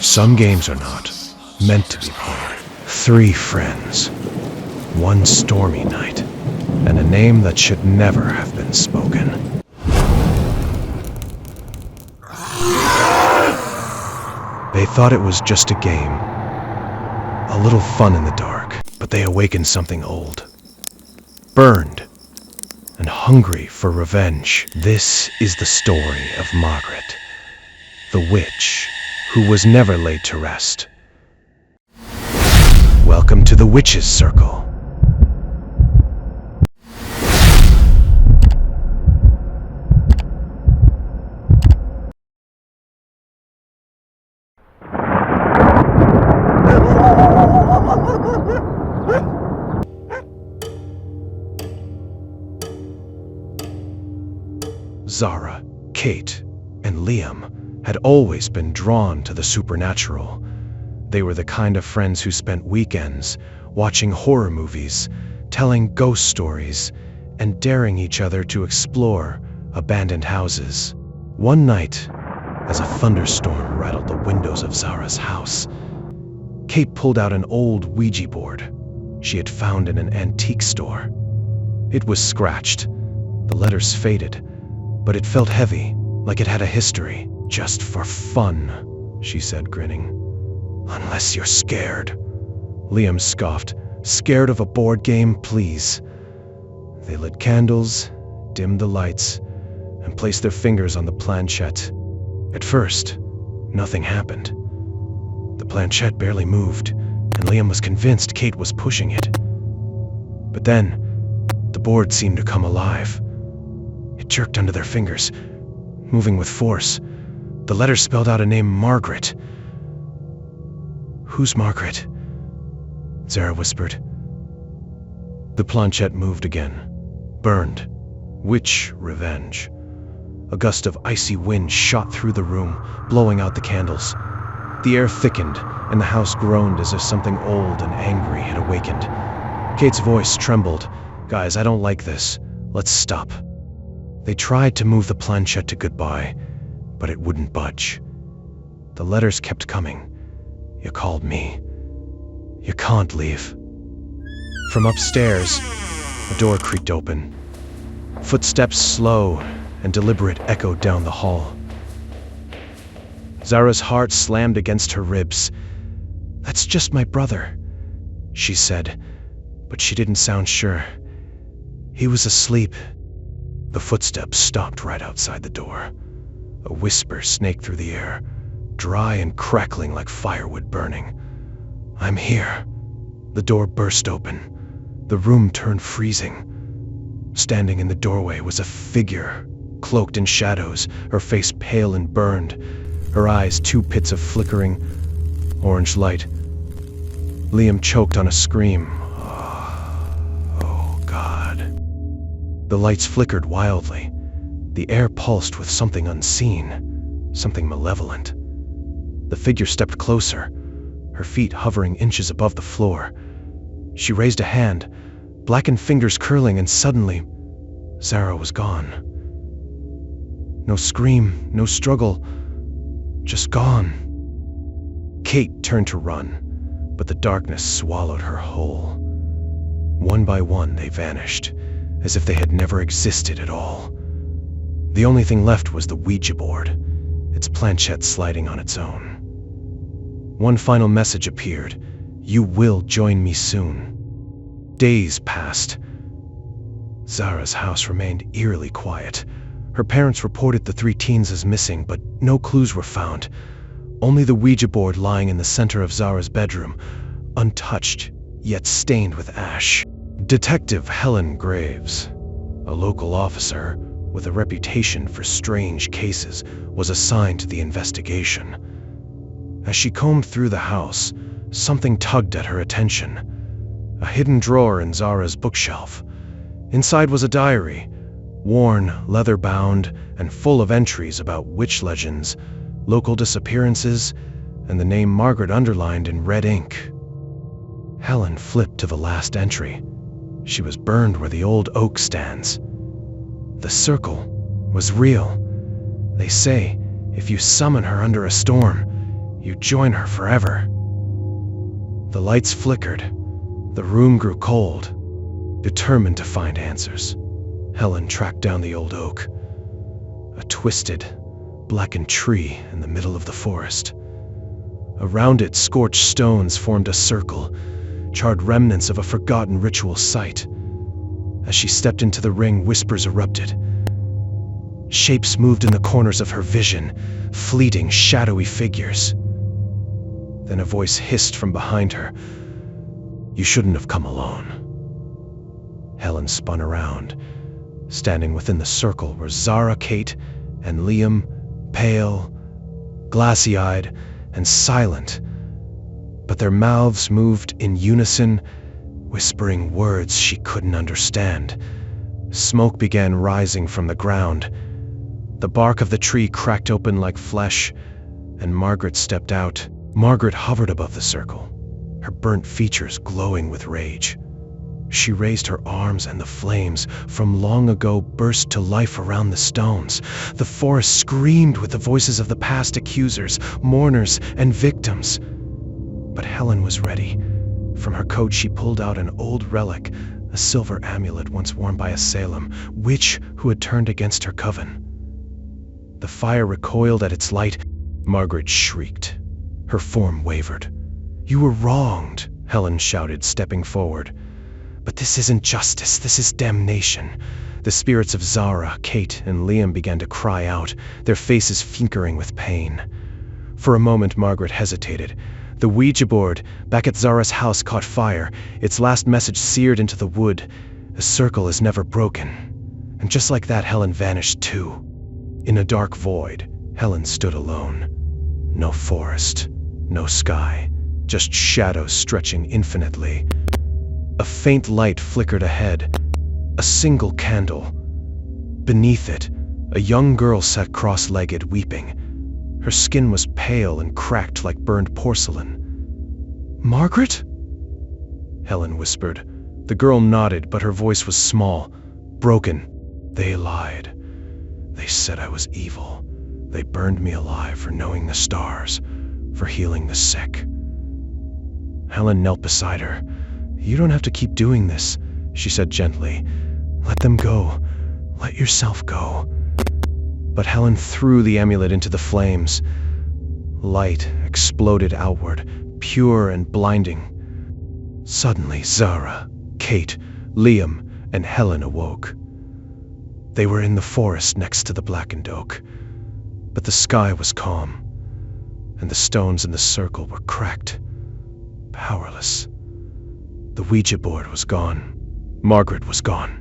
Some games are not meant to be played. 3 friends, one stormy night, and a name that should never have been spoken. They thought it was just a game, a little fun in the dark, but they awakened something old, burned, and hungry for revenge. This is the story of Margaret, the witch who was never laid to rest. Welcome to the Witch's Circle. Zara, Kate, and Liam had always been drawn to the supernatural. They were the kind of friends who spent weekends watching horror movies, telling ghost stories, and daring each other to explore abandoned houses. One night, as a thunderstorm rattled the windows of Zara's house, Kate pulled out an old Ouija board she had found in an antique store. It was scratched, the letters faded, but it felt heavy, like it had a history. "Just for fun," she said, grinning. "Unless you're scared." Liam scoffed. "Scared of a board game, please." They lit candles, dimmed the lights, and placed their fingers on the planchette. At first, nothing happened. The planchette barely moved, and Liam was convinced Kate was pushing it. But then, the board seemed to come alive. It jerked under their fingers, moving with force. The letters spelled out a name, Margaret. "Who's Margaret?" Zara whispered. The planchette moved again. Burned. Witch revenge. A gust of icy wind shot through the room, blowing out the candles. The air thickened, and the house groaned as if something old and angry had awakened. Kate's voice trembled. "Guys, I don't like this. Let's stop." They tried to move the planchette to goodbye, but it wouldn't budge. The letters kept coming. "You called me. You can't leave." From upstairs, a door creaked open. Footsteps, slow and deliberate, echoed down the hall. Zara's heart slammed against her ribs. "That's just my brother," she said, but she didn't sound sure. "He was asleep." The footsteps stopped right outside the door. A whisper snaked through the air, dry and crackling like firewood burning. "I'm here." The door burst open. The room turned freezing. Standing in the doorway was a figure, cloaked in shadows, her face pale and burned, her eyes 2 pits of flickering orange light. Liam choked on a scream. Oh, God. The lights flickered wildly. The air pulsed with something unseen, something malevolent. The figure stepped closer, her feet hovering inches above the floor. She raised a hand, blackened fingers curling, and suddenly, Zara was gone. No scream, no struggle, just gone. Kate turned to run, but the darkness swallowed her whole. One by one, they vanished, as if they had never existed at all. The only thing left was the Ouija board, its planchette sliding on its own. One final message appeared: "You will join me soon." Days passed. Zara's house remained eerily quiet. Her parents reported the 3 teens as missing, but no clues were found. Only the Ouija board lying in the center of Zara's bedroom, untouched, yet stained with ash. Detective Helen Graves, a local officer with a reputation for strange cases, was assigned to the investigation. As she combed through the house, something tugged at her attention. A hidden drawer in Zara's bookshelf. Inside was a diary, worn, leather-bound, and full of entries about witch legends, local disappearances, and the name Margaret underlined in red ink. Helen flipped to the last entry. She was burned where the old oak stands. The circle was real. They say if you summon her under a storm, You join her forever. The lights flickered. The room grew cold. Determined to find answers, Helen tracked down the old oak, a twisted, blackened tree in the middle of the forest. Around it, scorched stones formed a circle, charred remnants of a forgotten ritual site. As she stepped into the ring, whispers erupted. Shapes moved in the corners of her vision, fleeting, shadowy figures. Then a voice hissed from behind her. "You shouldn't have come alone." Helen spun around. Standing within the circle were Zara, Kate, and Liam, pale, glassy-eyed, and silent. But their mouths moved in unison, whispering words she couldn't understand. Smoke began rising from the ground. The bark of the tree cracked open like flesh, and Margaret stepped out. Margaret hovered above the circle, her burnt features glowing with rage. She raised her arms, and the flames from long ago burst to life around the stones. The forest screamed with the voices of the past accusers, mourners, and victims. But Helen was ready. From her coat she pulled out an old relic, a silver amulet once worn by a Salem witch who had turned against her coven. The fire recoiled at its light. Margaret shrieked. Her form wavered. "You were wronged," Helen shouted, stepping forward. "But this isn't justice, this is damnation." The spirits of Zara, Kate, and Liam began to cry out, their faces flickering with pain. For a moment Margaret hesitated. The Ouija board back at Zara's house caught fire, its last message seared into the wood. "The circle is never broken." And just like that, Helen vanished too. In a dark void, Helen stood alone. No forest, no sky, just shadows stretching infinitely. A faint light flickered ahead, a single candle. Beneath it, a young girl sat cross-legged, weeping. Her skin was pale and cracked like burned porcelain. "Margaret?" Helen whispered. The girl nodded, but her voice was small, broken. "They lied. They said I was evil. They burned me alive for knowing the stars, for healing the sick." Helen knelt beside her. "You don't have to keep doing this," she said gently. "Let them go. Let yourself go." But Helen threw the amulet into the flames. Light exploded outward, pure and blinding. Suddenly, Zara, Kate, Liam, and Helen awoke. They were in the forest next to the blackened oak, but the sky was calm, and the stones in the circle were cracked, powerless. The Ouija board was gone. Margaret was gone.